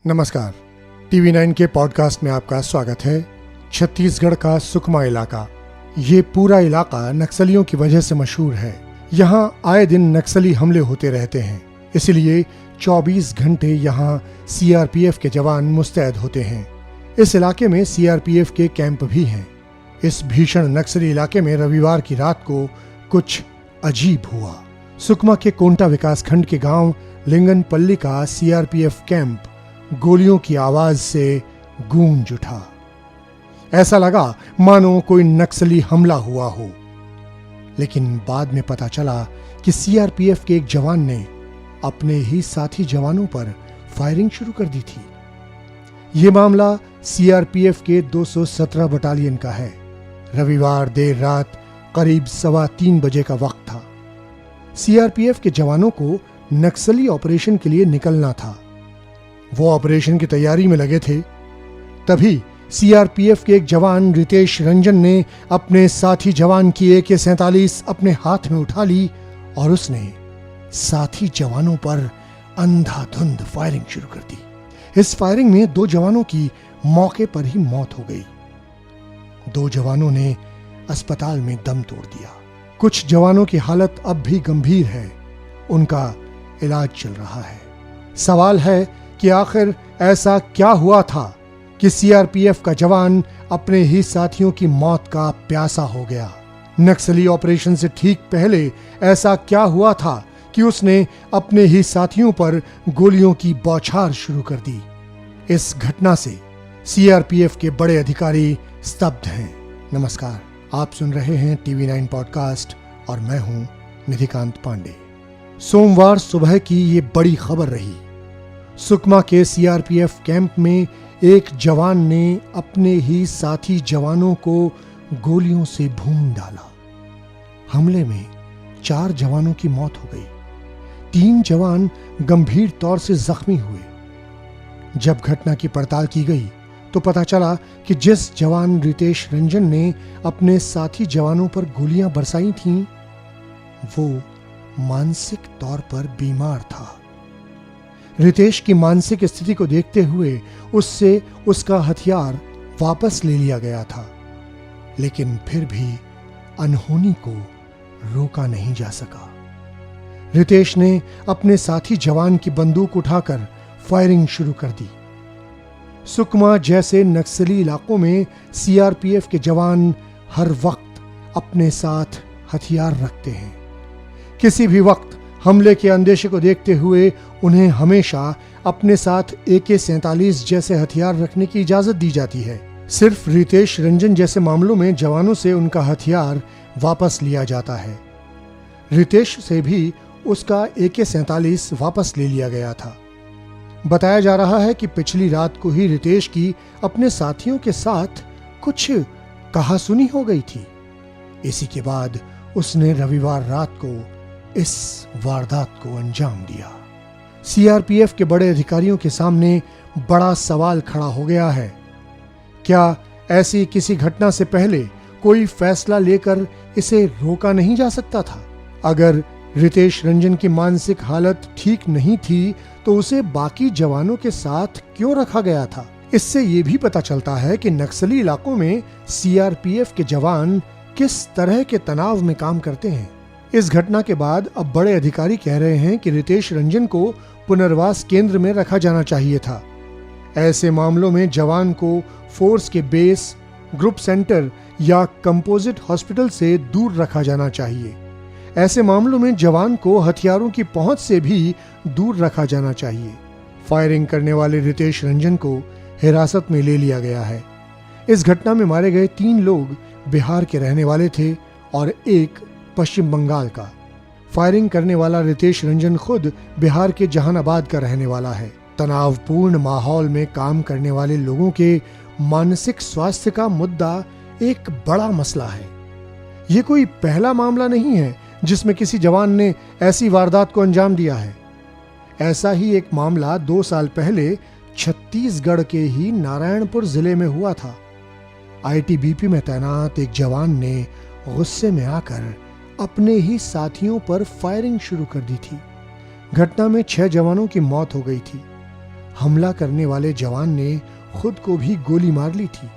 नमस्कार, टीवी 9 के पॉडकास्ट में आपका स्वागत है। छत्तीसगढ़ का सुकमा इलाका, ये पूरा इलाका नक्सलियों की वजह से मशहूर है। यहाँ आए दिन नक्सली हमले होते रहते हैं, इसलिए 24 घंटे यहाँ सीआरपीएफ के जवान मुस्तैद होते हैं। इस इलाके में सीआरपीएफ के कैंप भी हैं। इस भीषण नक्सली इलाके में रविवार की रात को कुछ अजीब हुआ। सुकमा के कोंटा विकासखंड के गांव लिंगनपल्ली का सीआरपीएफ कैंप गोलियों की आवाज से गूंज उठा। ऐसा लगा मानो कोई नक्सली हमला हुआ हो। लेकिन बाद में पता चला कि सीआरपीएफ के एक जवान ने अपने ही साथी जवानों पर फायरिंग शुरू कर दी थी। यह मामला सीआरपीएफ के 217 बटालियन का है। रविवार देर रात करीब 3:15 बजे का वक्त था। सीआरपीएफ के जवानों को नक्सली ऑपरेशन के लिए निकलना था। वो ऑपरेशन की तैयारी में लगे थे। तभी सीआरपीएफ के एक जवान रितेश रंजन ने अपने साथी जवान की AK-47 अपने हाथ में उठा ली और उसने साथी जवानों पर अंधाधुंध फायरिंग शुरू कर दी। इस फायरिंग में 2 जवानों की मौके पर ही मौत हो गई। 2 जवानों ने अस्पताल में दम तोड़ दिया। कुछ जवानों की हालत अब भी गंभीर है, उनका इलाज चल रहा है। सवाल है कि आखिर ऐसा क्या हुआ था कि सीआरपीएफ का जवान अपने ही साथियों की मौत का प्यासा हो गया। नक्सली ऑपरेशन से ठीक पहले ऐसा क्या हुआ था कि उसने अपने ही साथियों पर गोलियों की बौछार शुरू कर दी। इस घटना से सीआरपीएफ के बड़े अधिकारी स्तब्ध हैं। नमस्कार, आप सुन रहे हैं टीवी 9 पॉडकास्ट और मैं हूं निधिकांत पांडे। सोमवार सुबह की ये बड़ी खबर रही। सुकमा के सीआरपीएफ कैंप में एक जवान ने अपने ही साथी जवानों को गोलियों से भून डाला। हमले में 4 जवानों की मौत हो गई। 3 जवान गंभीर तौर से जख्मी हुए। जब घटना की पड़ताल की गई तो पता चला कि जिस जवान रितेश रंजन ने अपने साथी जवानों पर गोलियां बरसाई थीं, वो मानसिक तौर पर बीमार था। रितेश की मानसिक स्थिति को देखते हुए उससे उसका हथियार वापस ले लिया गया था, लेकिन फिर भी अनहोनी को रोका नहीं जा सका। रितेश ने अपने साथी जवान की बंदूक उठाकर फायरिंग शुरू कर दी। सुकमा जैसे नक्सली इलाकों में सीआरपीएफ के जवान हर वक्त अपने साथ हथियार रखते हैं। किसी भी वक्त हमले के अंदेशे को देखते हुए उन्हें हमेशा अपने साथ AK-47 जैसे हथियार रखने की इजाजत दी जाती है। सिर्फ रितेश रंजन जैसे मामलों में जवानों से उनका हथियार वापस लिया जाता है। रितेश से भी उसका AK-47 वापस ले लिया गया था। बताया जा रहा है कि पिछली रात को ही रितेश की अपने साथियों के साथ कुछ कहासुनी हो गई थी। इसी के बाद उसने रविवार रात को इस वारदात को अंजाम दिया। सीआरपीएफ के बड़े अधिकारियों के सामने बड़ा सवाल खड़ा हो गया है। क्या ऐसी किसी घटना से पहले कोई फैसला लेकर इसे रोका नहीं जा सकता था? अगर रितेश रंजन की मानसिक हालत ठीक नहीं थी तो उसे बाकी जवानों के साथ क्यों रखा गया था? इससे ये भी पता चलता है कि नक्सली इलाकों में सीआरपीएफ के जवान किस तरह के तनाव में काम करते हैं। इस घटना के बाद अब बड़े अधिकारी कह रहे हैं कि रितेश रंजन को पुनर्वास केंद्र में रखा जाना चाहिए था। ऐसे मामलों में जवान को फोर्स के बेस, ग्रुप सेंटर या कंपोजिट हॉस्पिटल से दूर रखा जाना चाहिए। ऐसे मामलों में जवान को हथियारों की पहुंच से भी दूर रखा जाना चाहिए। फायरिंग करने वाले रितेश रंजन को हिरासत में ले लिया गया है। इस घटना में मारे गए 3 लोग बिहार के रहने वाले थे और एक पश्चिम बंगाल का। फायरिंग करने वाला रितेश रंजन खुद बिहार के जहानाबाद का रहने वाला है। तनावपूर्ण माहौल में काम करने वाले लोगों के मानसिक स्वास्थ्य का मुद्दा एक बड़ा मसला है। ये कोई पहला मामला नहीं है जिसमें किसी जवान ने ऐसी वारदात को अंजाम दिया है। ऐसा ही एक मामला 2 साल पहले छत्तीसगढ़ के ही नारायणपुर जिले में हुआ था। आईटीबीपी में तैनात एक जवान ने गुस्से में आकर अपने ही साथियों पर फायरिंग शुरू कर दी थी। घटना में 6 जवानों की मौत हो गई थी। हमला करने वाले जवान ने खुद को भी गोली मार ली थी।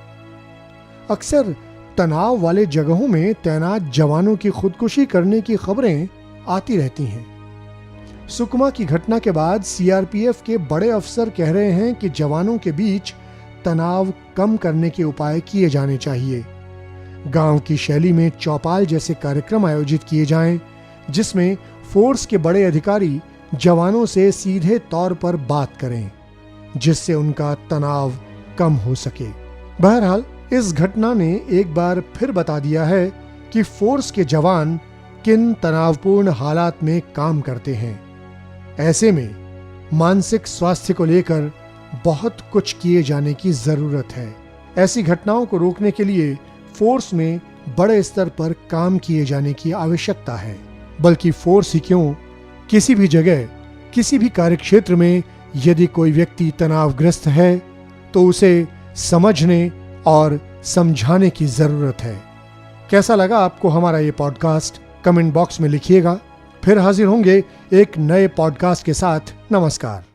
अक्सर तनाव वाले जगहों में तैनात जवानों की खुदकुशी करने की खबरें आती रहती हैं। सुकमा की घटना के बाद सीआरपीएफ के बड़े अफसर कह रहे हैं कि जवानों के बीच तनाव कम करने के उपाय किए जाने चाहिए। गांव की शैली में चौपाल जैसे कार्यक्रम आयोजित किए जाएं, जिसमें फोर्स के बड़े अधिकारी जवानों से सीधे तौर पर बात करें, जिससे उनका तनाव कम हो सके। बहरहाल इस घटना ने एक बार फिर बता दिया है कि फोर्स के जवान किन तनावपूर्ण हालात में काम करते हैं। ऐसे में मानसिक स्वास्थ्य को लेकर बहुत कुछ किए जाने की जरूरत है। ऐसी घटनाओं को रोकने के लिए फोर्स में बड़े स्तर पर काम किए जाने की आवश्यकता है। बल्कि फोर्स ही क्यों, किसी भी जगह, किसी भी कार्यक्षेत्र में यदि कोई व्यक्ति तनावग्रस्त है तो उसे समझने और समझाने की जरूरत है। कैसा लगा आपको हमारा ये पॉडकास्ट? कमेंट बॉक्स में लिखिएगा। फिर हाजिर होंगे एक नए पॉडकास्ट के साथ। नमस्कार।